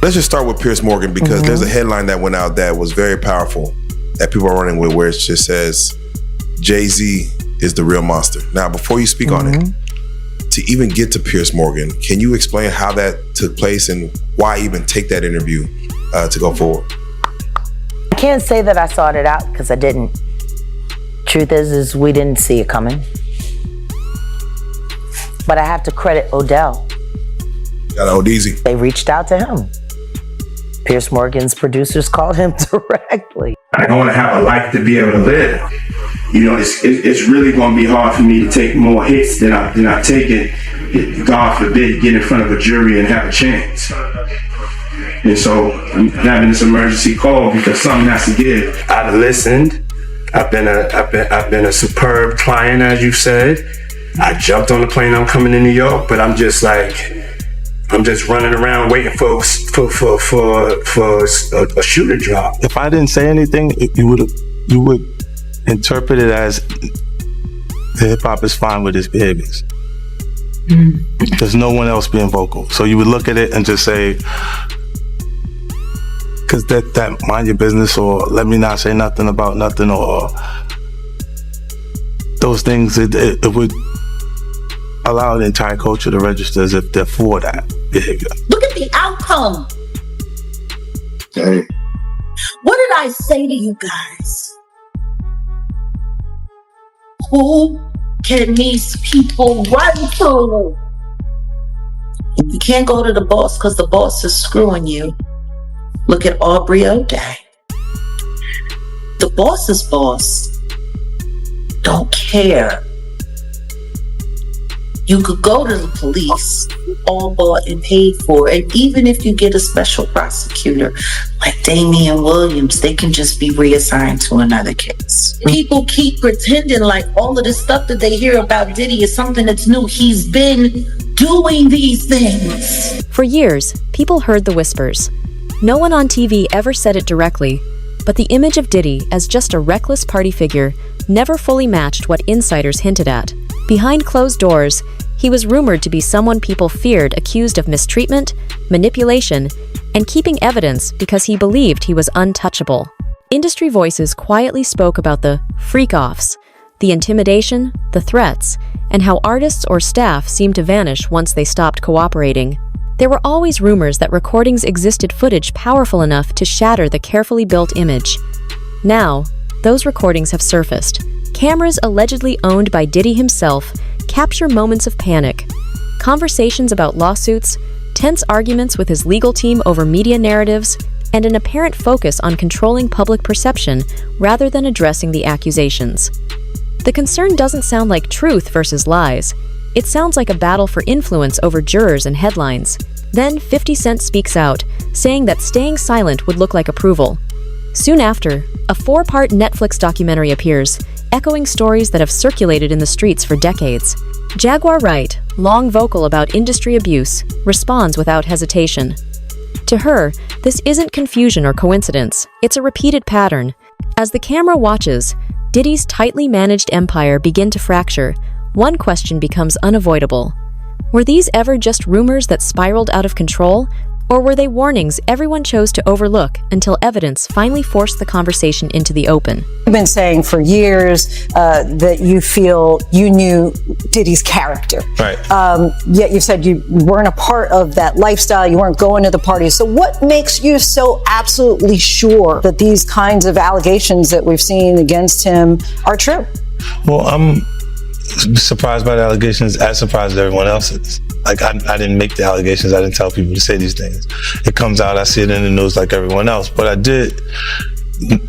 Let's just start with Piers Morgan, because there's a headline that went out that was very powerful that people are running with, where it just says, Jay-Z is the real monster. Now, before you speak on it, to even get to Piers Morgan, can you explain how that took place and why even take that interview to go forward? I can't say that I sought it out, because I didn't. Truth is we didn't see it coming. But I have to credit Odell. Got Odeezy. They reached out to him. Piers Morgan's producers called him directly. I want to have a life to be able to live. You know, it's really going to be hard for me to take more hits than I've taken. God forbid, get in front of a jury and have a chance. And so I'm having this emergency call because something has to give. I've listened. I've been a superb client, as you said. I jumped on the plane. I'm coming to New York, but I'm just running around waiting for a shoe to drop. If I didn't say anything, you would interpret it as the hip hop is fine with his behaviors. There's no one else being vocal, so you would look at it and just say, because that mind your business, or let me not say nothing about nothing, or those things, it would allow the entire culture to register as if they're for that behavior. Look at the outcome. Hey. What did I say to you guys? Who can these people run to? If you can't go to the boss because the boss is screwing you, look at Aubrey O'Day. The boss's boss don't care. You could go to the police, all bought and paid for, and even if you get a special prosecutor like Damian Williams, they can just be reassigned to another case. People keep pretending like all of this stuff that they hear about Diddy is something that's new. He's been doing these things. For years, people heard the whispers. No one on TV ever said it directly, but the image of Diddy as just a reckless party figure never fully matched what insiders hinted at. Behind closed doors, he was rumored to be someone people feared, accused of mistreatment, manipulation, and keeping evidence because he believed he was untouchable. Industry voices quietly spoke about the freak-offs, the intimidation, the threats, and how artists or staff seemed to vanish once they stopped cooperating. There were always rumors that recordings existed footage powerful enough to shatter the carefully built image. Now, those recordings have surfaced. Cameras allegedly owned by Diddy himself capture moments of panic, conversations about lawsuits, tense arguments with his legal team over media narratives, and an apparent focus on controlling public perception rather than addressing the accusations. The concern doesn't sound like truth versus lies. It sounds like a battle for influence over jurors and headlines. Then 50 Cent speaks out, saying that staying silent would look like approval. Soon after, a 4-part Netflix documentary appears, echoing stories that have circulated in the streets for decades. Jaguar Wright, long vocal about industry abuse, responds without hesitation. To her, this isn't confusion or coincidence, it's a repeated pattern. As the camera watches, Diddy's tightly managed empire begin to fracture, one question becomes unavoidable. Were these ever just rumors that spiraled out of control? Or were they warnings everyone chose to overlook until evidence finally forced the conversation into the open? You've been saying for years that you feel you knew Diddy's character. Right. Yet you've said you weren't a part of that lifestyle, you weren't going to the parties. So what makes you so absolutely sure that these kinds of allegations that we've seen against him are true? Well, I'm surprised by the allegations, as surprised as everyone else is. Like, I didn't make the allegations, I didn't tell people to say these things. It comes out, I see it in the news like everyone else, but I did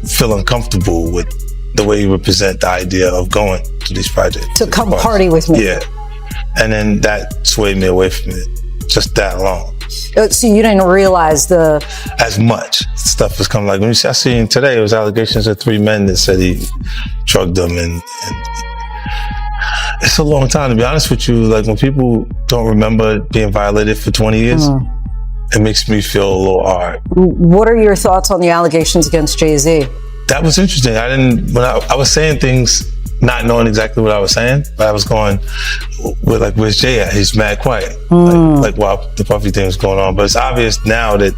feel uncomfortable with the way you represent the idea of going to these projects. To come party with me. Yeah. And then that swayed me away from it, just that long. So you didn't realize as much stuff was coming. Like, when I seen today, it was allegations of 3 men that said he drugged them, and it's a long time, to be honest with you. Like, when people don't remember being violated for 20 years, it makes me feel a little hard. What are your thoughts on the allegations against Jay-Z? that was interesting. When I was saying things, not knowing exactly what I was saying, but I was going with like, where's Jay at? He's mad quiet. Like while the Puffy thing was going on. But it's obvious now that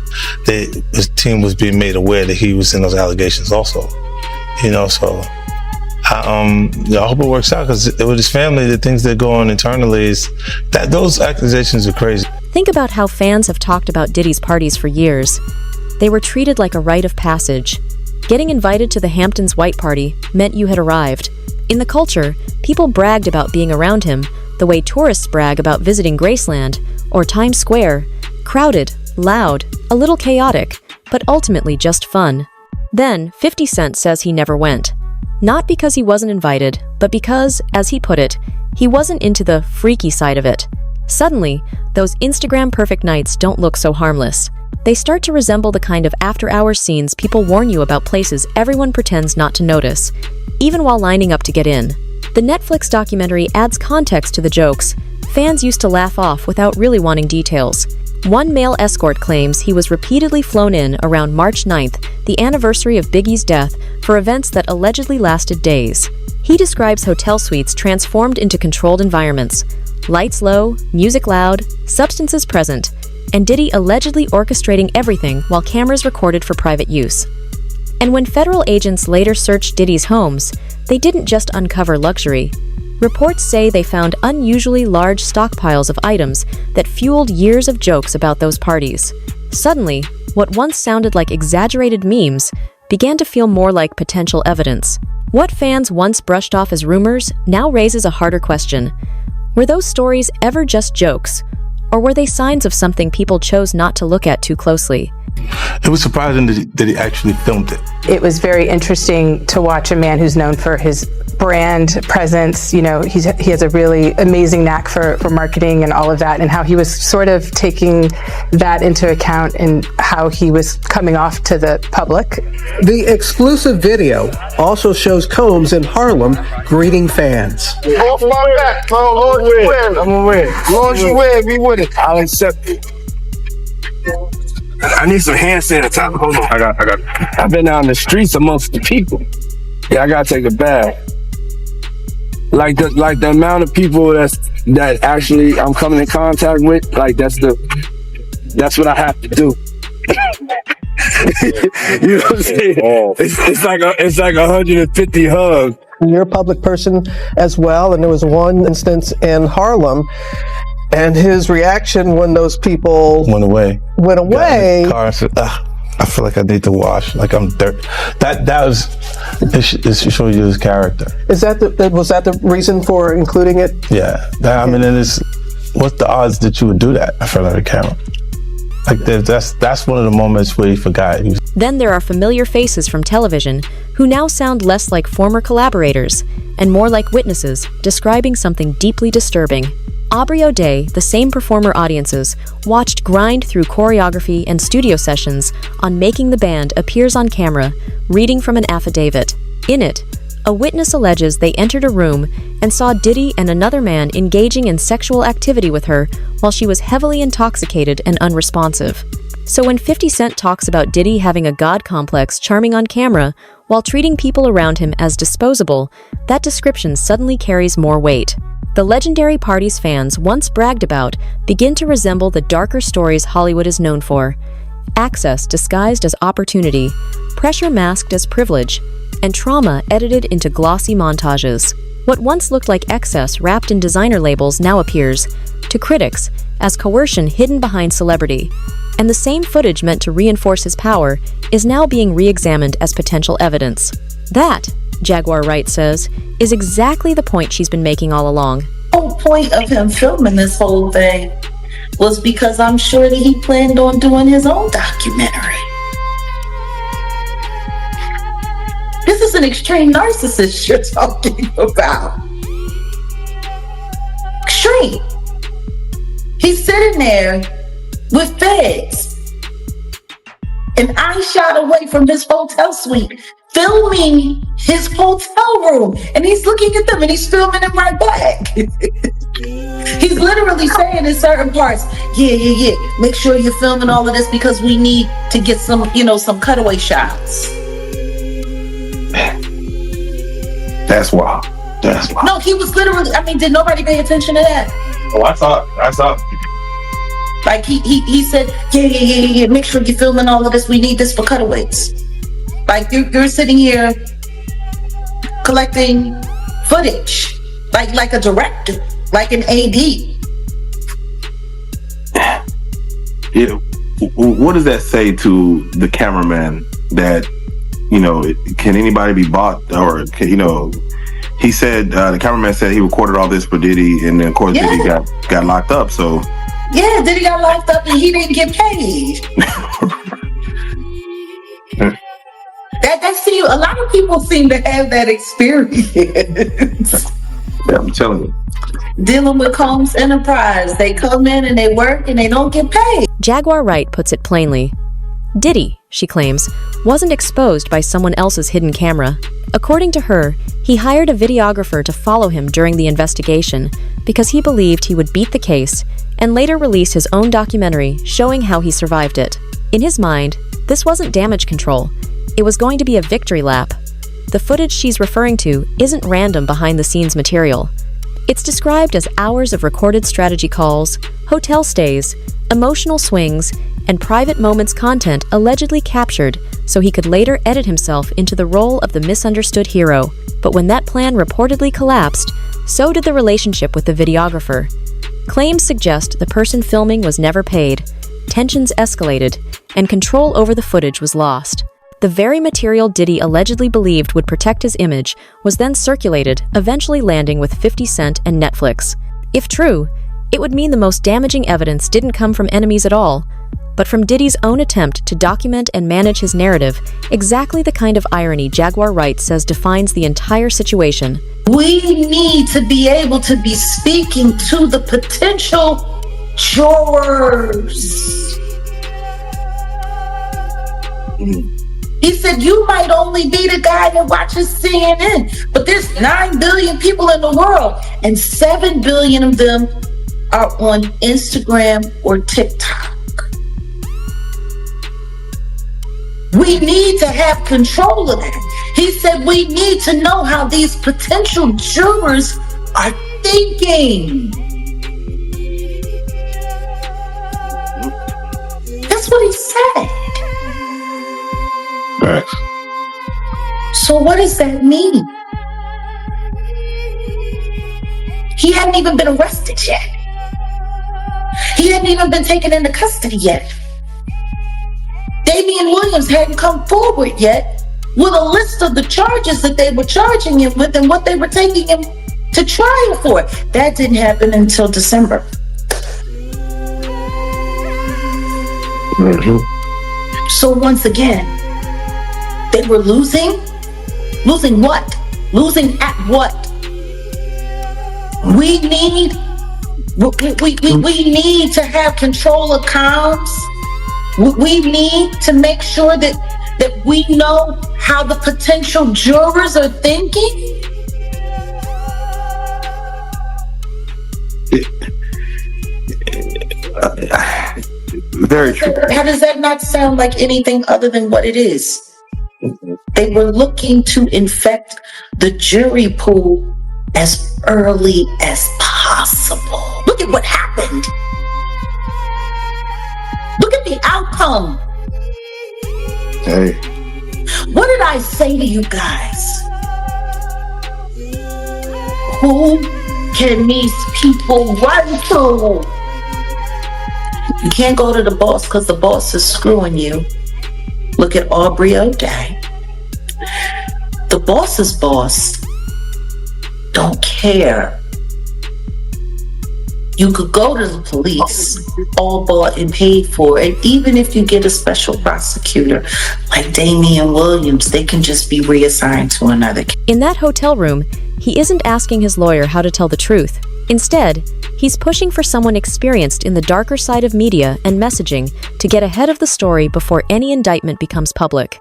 his team was being made aware that he was in those allegations also. So I hope it works out, because with his family, the things that go on internally is that those accusations are crazy. Think about how fans have talked about Diddy's parties for years. They were treated like a rite of passage. Getting invited to the Hamptons White Party meant you had arrived. In the culture, people bragged about being around him the way tourists brag about visiting Graceland or Times Square. Crowded, loud, a little chaotic, but ultimately just fun. Then, 50 Cent says he never went. Not because he wasn't invited, but because, as he put it, he wasn't into the freaky side of it. Suddenly, those Instagram perfect nights don't look so harmless. They start to resemble the kind of after-hours scenes people warn you about places everyone pretends not to notice, even while lining up to get in. The Netflix documentary adds context to the jokes fans used to laugh off without really wanting details. One male escort claims he was repeatedly flown in around March 9th, the anniversary of Biggie's death, for events that allegedly lasted days. He describes hotel suites transformed into controlled environments. Lights low, music loud, substances present, and Diddy allegedly orchestrating everything while cameras recorded for private use. And when federal agents later searched Diddy's homes, they didn't just uncover luxury. Reports say they found unusually large stockpiles of items that fueled years of jokes about those parties. Suddenly, what once sounded like exaggerated memes began to feel more like potential evidence. What fans once brushed off as rumors now raises a harder question. Were those stories ever just jokes, or were they signs of something people chose not to look at too closely? It was surprising that he actually filmed it. It was very interesting to watch a man who's known for his brand presence. He has a really amazing knack for marketing and all of that, and how he was sort of taking that into account and how he was coming off to the public. The exclusive video also shows Combs in Harlem greeting fans. Off my back, Lord, you win. I'm gonna win. Lord, you win. Be with it. I'll accept it. I need some hand sanitizer. Hold on. I got. I've been out in the streets amongst the people. Yeah, I gotta take a bath. Like the amount of people that actually I'm coming in contact with. Like that's what I have to do. You know what I'm saying? It's like 150 hugs. You're a public person as well, and there was one instance in Harlem. And his reaction when those people went away. Got in the car and said, I feel like I need to wash, like I'm dirt. It shows you his character. Was that the reason for including it? Yeah. What's the odds that you would do that in front of the camera? Like that's one of the moments where he forgot. Then there are familiar faces from television who now sound less like former collaborators and more like witnesses describing something deeply disturbing. Aubrey O'Day, the same performer audiences watched grind through choreography and studio sessions on Making the Band, appears on camera, reading from an affidavit. In it, a witness alleges they entered a room and saw Diddy and another man engaging in sexual activity with her while she was heavily intoxicated and unresponsive. So when 50 Cent talks about Diddy having a god complex charming on camera while treating people around him as disposable, that description suddenly carries more weight. The legendary parties fans once bragged about begin to resemble the darker stories Hollywood is known for. Access disguised as opportunity, pressure masked as privilege, and trauma edited into glossy montages. What once looked like excess wrapped in designer labels now appears, to critics, as coercion hidden behind celebrity. And the same footage meant to reinforce his power is now being re-examined as potential evidence. That, Jaguar Wright says, is exactly the point she's been making all along. The whole point of him filming this whole thing was because I'm sure that he planned on doing his own documentary. This is an extreme narcissist you're talking about. Extreme. He's sitting there with feds, and I shot away from his hotel suite, filming his hotel room, and he's looking at them and he's filming them right back. He's literally saying in certain parts, yeah, make sure you're filming all of this because we need to get some cutaway shots. That's wild. That's wild. No, he was literally, I mean, did nobody pay attention to that? Oh, I saw. Like he said, yeah, make sure you're filming all of this. We need this for cutaways. Like you're sitting here collecting footage, like a director, like an AD. Yeah. What does that say to the cameraman that, can anybody be bought, or he said, the cameraman said he recorded all this for Diddy, and then of course Diddy got locked up, so. Yeah, Diddy got locked up and he didn't get paid. That's a lot of people seem to have that experience. Yeah, I'm telling you. Dealing with Combs Enterprise. They come in and they work and they don't get paid. Jaguar Wright puts it plainly. Diddy, she claims, wasn't exposed by someone else's hidden camera. According to her, he hired a videographer to follow him during the investigation because he believed he would beat the case, and later released his own documentary showing how he survived it. In his mind, this wasn't damage control. It was going to be a victory lap. The footage she's referring to isn't random behind-the-scenes material. It's described as hours of recorded strategy calls, hotel stays, emotional swings, and private moments content allegedly captured so he could later edit himself into the role of the misunderstood hero. But when that plan reportedly collapsed, so did the relationship with the videographer. Claims suggest the person filming was never paid, tensions escalated, and control over the footage was lost. The very material Diddy allegedly believed would protect his image was then circulated, eventually landing with 50 Cent and Netflix. If true, it would mean the most damaging evidence didn't come from enemies at all, but from Diddy's own attempt to document and manage his narrative, exactly the kind of irony Jaguar Wright says defines the entire situation. We need to be able to be speaking to the potential jurors. He said, you might only be the guy that watches CNN, but there's 9 billion people in the world, and 7 billion of them are on Instagram or TikTok. We need to have control of that. He said we need to know how these potential jurors are thinking. That's what he said. Facts. So what does that mean? He hadn't even been arrested yet. He hadn't even been taken into custody yet. Damian Williams hadn't come forward yet with a list of the charges that they were charging him with and what they were taking him to trial for. That didn't happen until December. Mm-hmm. So once again, they were losing? Losing what? Losing at what? We need to have control of comms. We need to make sure that we know how the potential jurors are thinking. Very true. How does that not sound like anything other than what it is? They were looking to infect the jury pool as early as possible. Look at what happened. Look at the outcome. Hey. What did I say to you guys? Who can these people run to? You can't go to the boss because the boss is screwing you. Look at Aubrey O'Day. The boss's boss don't care. You could go to the police, all bought and paid for, and even if you get a special prosecutor like Damian Williams, they can just be reassigned to another case. In that hotel room, he isn't asking his lawyer how to tell the truth. Instead, he's pushing for someone experienced in the darker side of media and messaging to get ahead of the story before any indictment becomes public.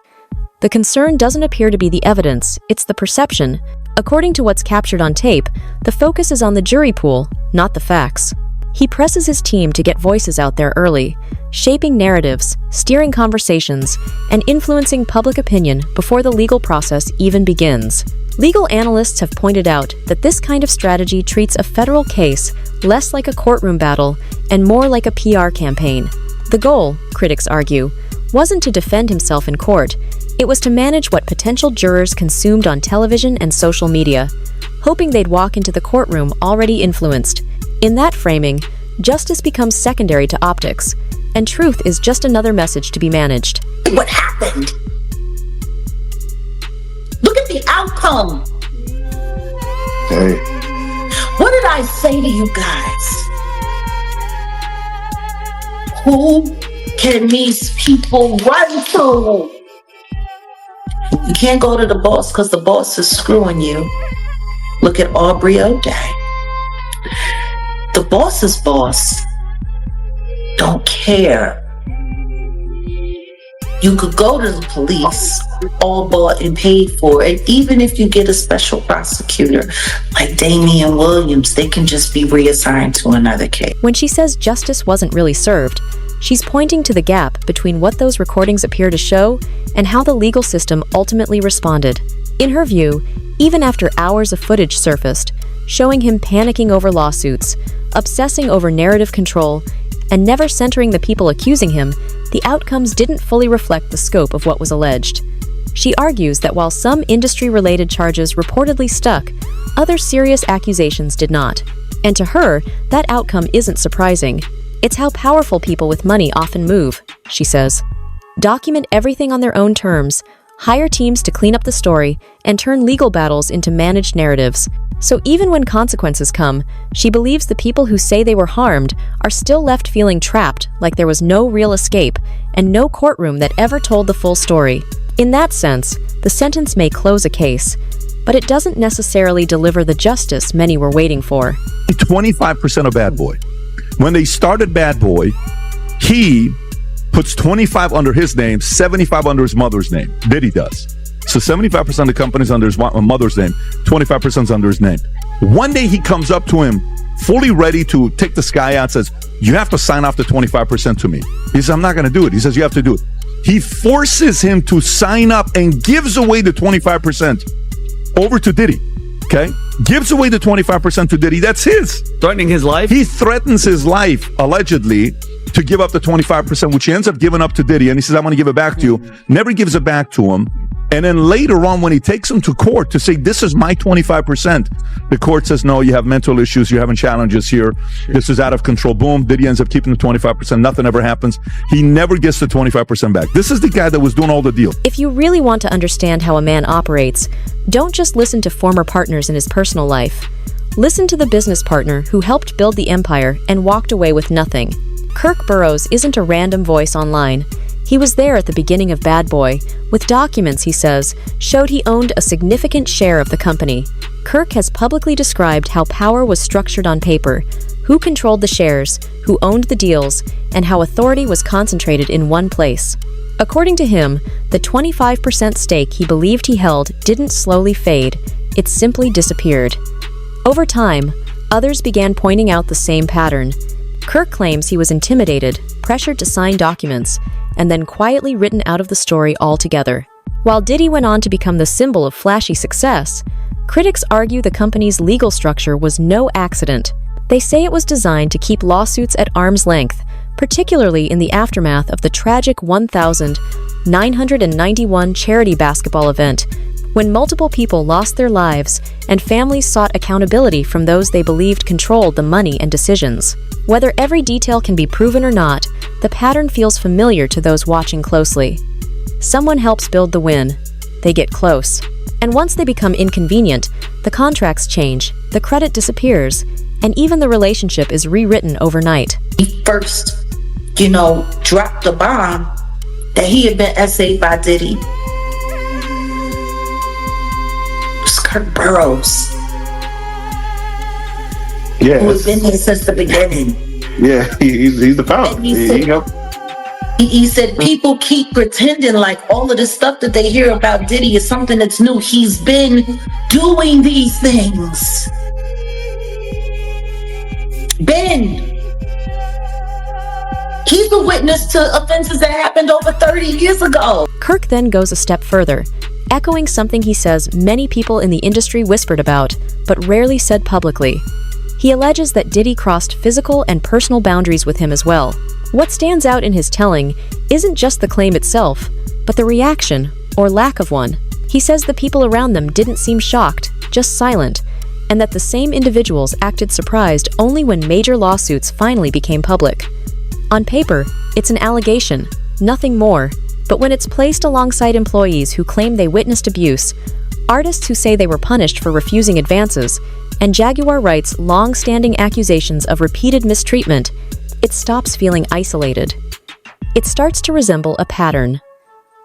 The concern doesn't appear to be the evidence, it's the perception. According to what's captured on tape, the focus is on the jury pool, not the facts. He presses his team to get voices out there early, shaping narratives, steering conversations, and influencing public opinion before the legal process even begins. Legal analysts have pointed out that this kind of strategy treats a federal case less like a courtroom battle and more like a PR campaign. The goal, critics argue, wasn't to defend himself in court. It was to manage what potential jurors consumed on television and social media, hoping they'd walk into the courtroom already influenced. In that framing, justice becomes secondary to optics, and truth is just another message to be managed. What happened? Look at the outcome. Hey. What did I say to you guys? Who can these people run to? You can't go to the boss because the boss is screwing you. Look at Aubrey O'Day. The boss's boss don't care. You could go to the police, all bought and paid for, and even if you get a special prosecutor like Damian Williams, they can just be reassigned to another case. When she says justice wasn't really served, she's pointing to the gap between what those recordings appear to show and how the legal system ultimately responded. In her view, even after hours of footage surfaced, showing him panicking over lawsuits, obsessing over narrative control, and never centering the people accusing him, the outcomes didn't fully reflect the scope of what was alleged. She argues that while some industry-related charges reportedly stuck, other serious accusations did not. And to her, that outcome isn't surprising. It's how powerful people with money often move, she says. Document everything on their own terms, hire teams to clean up the story, and turn legal battles into managed narratives. So even when consequences come, she believes the people who say they were harmed are still left feeling trapped, like there was no real escape and no courtroom that ever told the full story. In that sense, the sentence may close a case, but it doesn't necessarily deliver the justice many were waiting for. 25% of Bad Boy. When they started Bad Boy, he puts 25 under his name, 75 under his mother's name. Diddy does. So 75% of the company's under his mother's name, 25% is under his name. One day he comes up to him, fully ready to take the sky out, says, you have to sign off the 25% to me. He says, I'm not going to do it. He says, you have to do it. He forces him to sign up and gives away the 25% over to Diddy. Okay? Gives away the 25% to Diddy. That's his. Threatening his life? He threatens his life, allegedly, to give up the 25%, which he ends up giving up to Diddy. And he says, I'm going to give it back to you. Never gives it back to him. And then later on, when he takes him to court to say, this is my 25%, the court says, no, you have mental issues. You're having challenges here. This is out of control. Boom. Diddy ends up keeping the 25%. Nothing ever happens. He never gets the 25% back. This is the guy that was doing all the deal. If you really want to understand how a man operates, don't just listen to former partners in his personal life. Listen to the business partner who helped build the empire and walked away with nothing. Kirk Burroughs isn't a random voice online. He was there at the beginning of Bad Boy, with documents, he says, showed he owned a significant share of the company. Kirk has publicly described how power was structured on paper, who controlled the shares, who owned the deals, and how authority was concentrated in one place. According to him, the 25% stake he believed he held didn't slowly fade, it simply disappeared. Over time, others began pointing out the same pattern. Kirk claims he was intimidated, pressured to sign documents, and then quietly written out of the story altogether. While Diddy went on to become the symbol of flashy success, critics argue the company's legal structure was no accident. They say it was designed to keep lawsuits at arm's length, particularly in the aftermath of the tragic 1991 charity basketball event, when multiple people lost their lives and families sought accountability from those they believed controlled the money and decisions. Whether every detail can be proven or not, the pattern feels familiar to those watching closely. Someone helps build the win. They get close. And once they become inconvenient, the contracts change, the credit disappears, and even the relationship is rewritten overnight. He first, dropped the bomb that he had been essayed by Diddy. It's Kirk Burroughs. Yeah. Who has been here since the beginning. Yeah, he's the power. He said people keep pretending like all of this stuff that they hear about Diddy is something that's new. He's been doing these things. He's a witness to offenses that happened over 30 years ago. Kirk then goes a step further echoing something he says many people in the industry whispered about, but rarely said publicly. He alleges that Diddy crossed physical and personal boundaries with him as well. What stands out in his telling isn't just the claim itself, but the reaction, or lack of one. He says the people around them didn't seem shocked, just silent, and that the same individuals acted surprised only when major lawsuits finally became public. On paper, it's an allegation, nothing more, but when it's placed alongside employees who claim they witnessed abuse, artists who say they were punished for refusing advances, and Jaguar Wright's long-standing accusations of repeated mistreatment, it stops feeling isolated. It starts to resemble a pattern.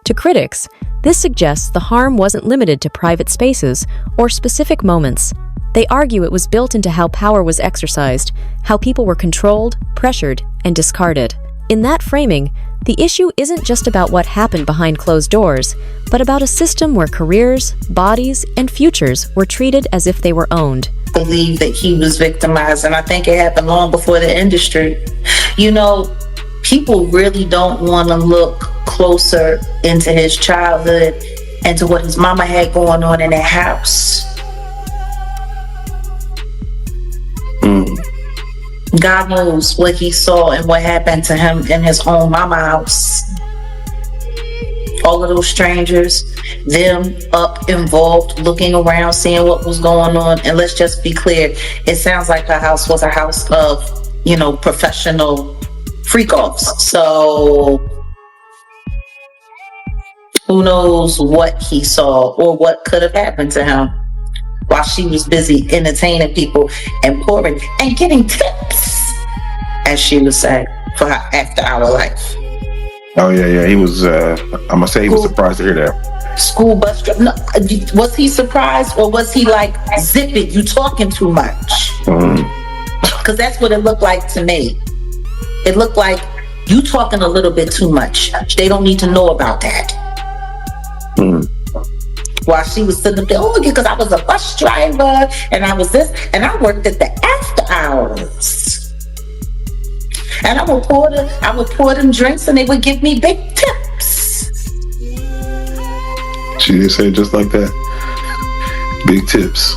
To critics, this suggests the harm wasn't limited to private spaces or specific moments. They argue it was built into how power was exercised, how people were controlled, pressured, and discarded. In that framing, the issue isn't just about what happened behind closed doors, but about a system where careers, bodies, and futures were treated as if they were owned. I believe that he was victimized, and I think it happened long before the industry. People really don't want to look closer into his childhood and to what his mama had going on in that house. God knows what he saw and what happened to him in his own mama house. All of those strangers, them up involved, looking around, seeing what was going on. And let's just be clear, it sounds like her house was a house of, professional freak-offs. So who knows what he saw or what could have happened to him while she was busy entertaining people and pouring and getting tips, as she would say, for her after-hour life. Oh yeah. He was. I'm gonna say he was surprised to hear that. School bus driver. No, was he surprised or was he like, "Zip it, you talking too much"? Because that's what it looked like to me. It looked like you talking a little bit too much. They don't need to know about that. While she was sitting up there, because I was a bus driver and I was this, and I worked at the after hours. And I would pour them drinks and they would give me big tips. She didn't say it just like that. Big tips.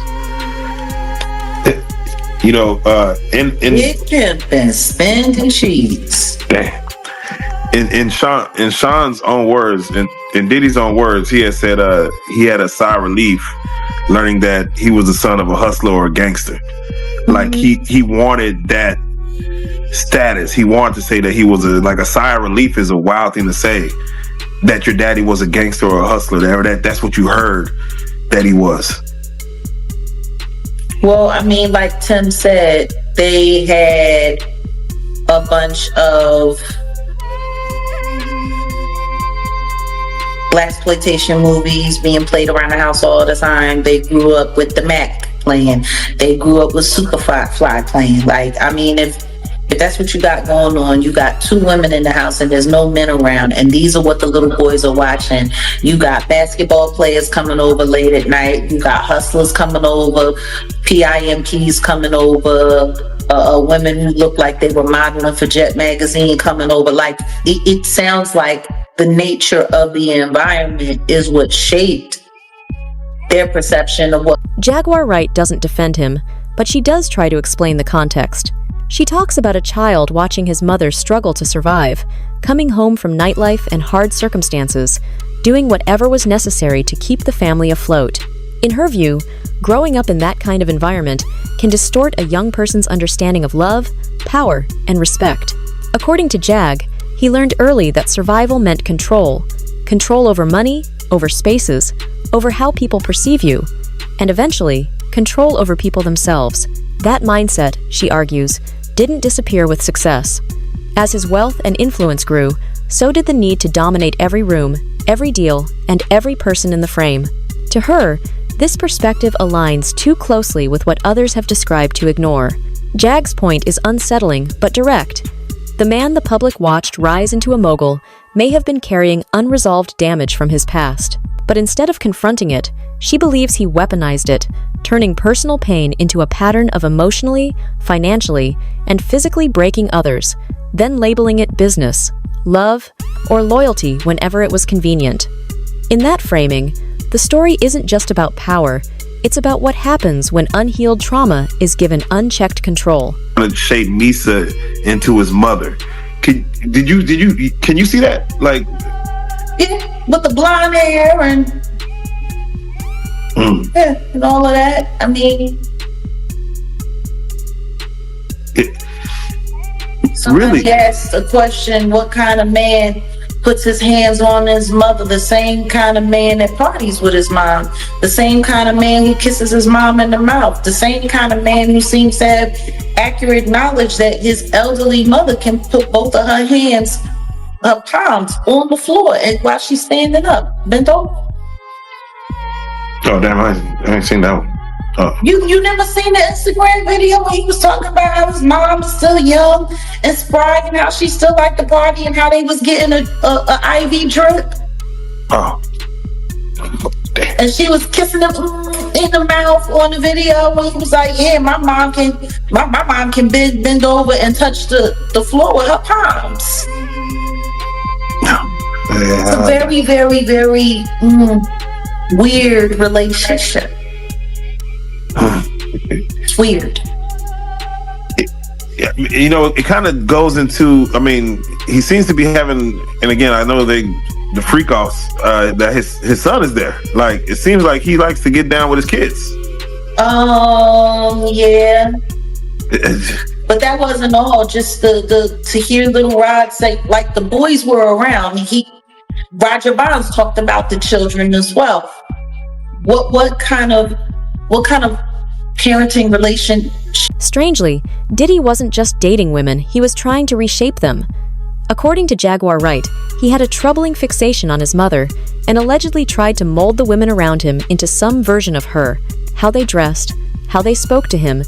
Big tip and spending sheets. Damn. In Sean's own words, in Diddy's own words, he had said he had a sigh of relief learning that he was the son of a hustler or a gangster. Like he wanted that status. He wanted to say that he was a sigh of relief is a wild thing to say, that your daddy was a gangster or a hustler. That's what you heard that he was. Well, I mean, like Tim said, they had a bunch of blaxploitation movies being played around the house all the time. They grew up with the Mac playing. They grew up with Superfly playing. If that's what you got going on, you got two women in the house and there's no men around, and these are what the little boys are watching. You got basketball players coming over late at night. You got hustlers coming over, PIMPs coming over, women who look like they were modeling for Jet Magazine coming over. It sounds like the nature of the environment is what shaped their perception of what. Jaguar Wright doesn't defend him, but she does try to explain the context. She talks about a child watching his mother struggle to survive, coming home from nightlife and hard circumstances, doing whatever was necessary to keep the family afloat. In her view, growing up in that kind of environment can distort a young person's understanding of love, power, and respect. According to Jag, he learned early that survival meant control over money, over spaces, over how people perceive you, and eventually, control over people themselves. That mindset, she argues, didn't disappear with success. As his wealth and influence grew, so did the need to dominate every room, every deal, and every person in the frame. To her, this perspective aligns too closely with what others have described to ignore. Jag's point is unsettling but direct. The man the public watched rise into a mogul may have been carrying unresolved damage from his past, but instead of confronting it, she believes he weaponized it, turning personal pain into a pattern of emotionally, financially, and physically breaking others, then labeling it business, love, or loyalty whenever it was convenient. In that framing, The story isn't just about power, it's about what happens when unhealed trauma is given unchecked control. To shape Misa into his mother. Can you see that? Like, Yeah, with the blonde hair and yeah, and all of that. I mean, somebody really asked a question: what kind of man puts his hands on his mother? The same kind of man that parties with his mom, the same kind of man who kisses his mom in the mouth, the same kind of man who seems to have accurate knowledge that his elderly mother can put both of her hands, her palms, on the floor and while she's standing up, bent over. Oh damn, I ain't seen that one. Oh. You never seen the Instagram video where he was talking about how his mom was still young and spry and how she still liked to party and how they was getting a IV drip? Oh. Damn. And she was kissing him in the mouth on the video when he was like, yeah, my mom can bend over and touch the floor with her palms. It's a very, very, very weird relationship. It's weird. You know, it kind of goes into, I mean, he seems to be having, and again, I know the freak offs, that his son is there. Like, it seems like he likes to get down with his kids. Yeah. But that wasn't all. Just to hear little Rod say, like, the boys were around. Roger Bonds talked about the children as well. What kind of parenting relation? Strangely, Diddy wasn't just dating women, he was trying to reshape them. According to Jaguar Wright, he had a troubling fixation on his mother and allegedly tried to mold the women around him into some version of her. How they dressed, how they spoke to him,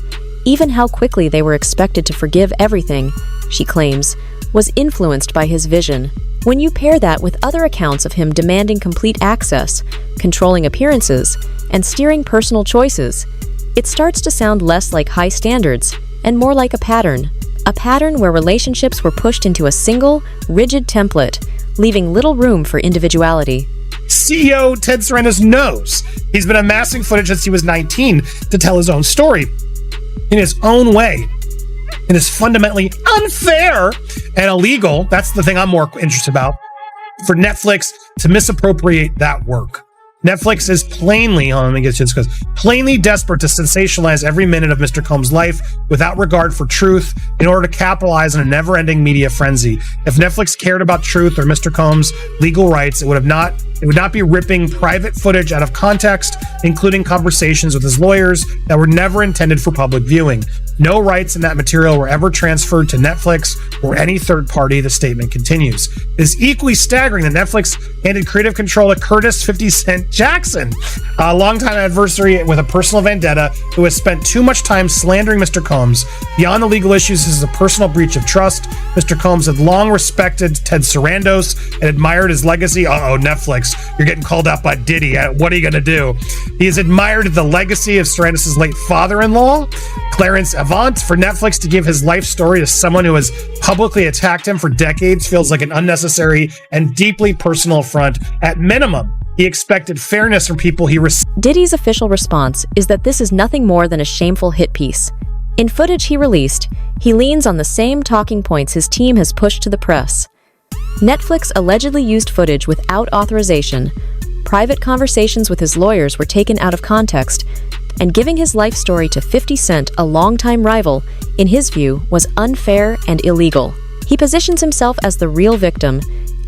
even how quickly they were expected to forgive everything, she claims, was influenced by his vision. When you pair that with other accounts of him demanding complete access, controlling appearances, and steering personal choices, it starts to sound less like high standards and more like a pattern where relationships were pushed into a single, rigid template, leaving little room for individuality. CEO Ted Sarandos knows he's been amassing footage since he was 19 to tell his own story in his own way. It is fundamentally unfair and illegal. That's the thing I'm more interested about, for Netflix to misappropriate that work. Netflix is plainly, let me get to this, because plainly desperate to sensationalize every minute of Mr. Combs' life without regard for truth in order to capitalize on a never-ending media frenzy. If Netflix cared about truth or Mr. Combs' legal rights, it would not be ripping private footage out of context, including conversations with his lawyers that were never intended for public viewing. No rights in that material were ever transferred to Netflix or any third party, the statement continues. It is equally staggering that Netflix handed creative control to Curtis 50 Cent Jackson, a longtime adversary with a personal vendetta who has spent too much time slandering Mr. Combs. Beyond the legal issues, this is a personal breach of trust. Mr. Combs had long respected Ted Sarandos and admired his legacy. Netflix, you're getting called out by Diddy. What are you going to do? He has admired the legacy of Sarandos' late father-in-law, Clarence Avant. For Netflix to give his life story to someone who has publicly attacked him for decades feels like an unnecessary and deeply personal affront. At minimum, he expected fairness from people he Diddy's official response is that this is nothing more than a shameful hit piece. In footage he released, he leans on the same talking points his team has pushed to the press. Netflix allegedly used footage without authorization, private conversations with his lawyers were taken out of context, and giving his life story to 50 Cent, a longtime rival, in his view, was unfair and illegal. He positions himself as the real victim,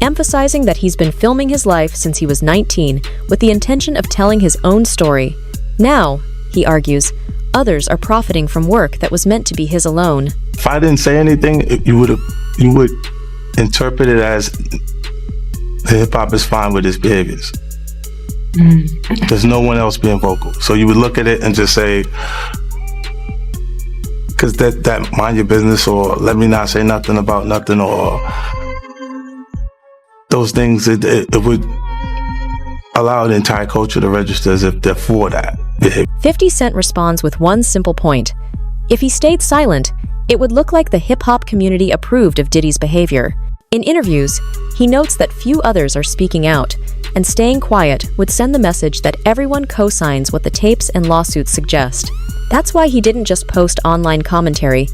emphasizing that he's been filming his life since he was 19 with the intention of telling his own story. Now, he argues, others are profiting from work that was meant to be his alone. If I didn't say anything, you would interpret it as hip-hop is fine with his behaviors. There's no one else being vocal. So you would look at it and just say, because that mind your business, or let me not say nothing about nothing, or those things, it would allow the entire culture to register as if they're for that behavior. 50 Cent responds with one simple point. If he stayed silent, it would look like the hip-hop community approved of Diddy's behavior. In interviews, he notes that few others are speaking out, and staying quiet would send the message that everyone co-signs what the tapes and lawsuits suggest. That's why he didn't just post online commentary.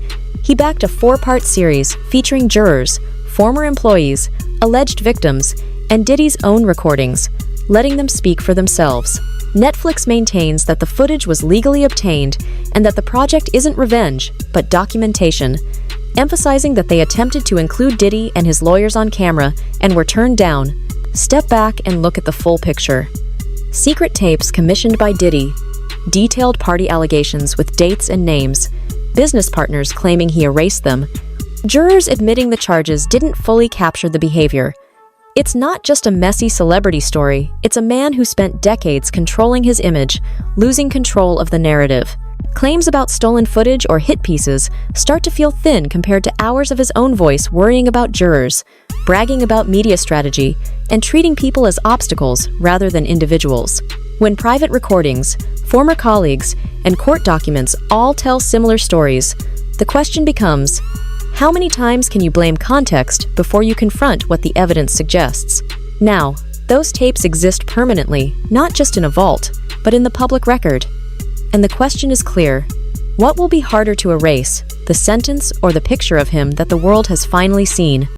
He backed a 4-part series featuring jurors, former employees, alleged victims, and Diddy's own recordings, letting them speak for themselves. Netflix maintains that the footage was legally obtained and that the project isn't revenge, but documentation, emphasizing that they attempted to include Diddy and his lawyers on camera and were turned down. Step back and look at the full picture. Secret tapes commissioned by Diddy, detailed party allegations with dates and names, business partners claiming he erased them, jurors admitting the charges didn't fully capture the behavior. It's not just a messy celebrity story, it's a man who spent decades controlling his image, losing control of the narrative. Claims about stolen footage or hit pieces start to feel thin compared to hours of his own voice worrying about jurors, bragging about media strategy, and treating people as obstacles rather than individuals. When private recordings, former colleagues, and court documents all tell similar stories, the question becomes, how many times can you blame context before you confront what the evidence suggests? Now, those tapes exist permanently, not just in a vault, but in the public record. And the question is clear. What will be harder to erase, the sentence or the picture of him that the world has finally seen?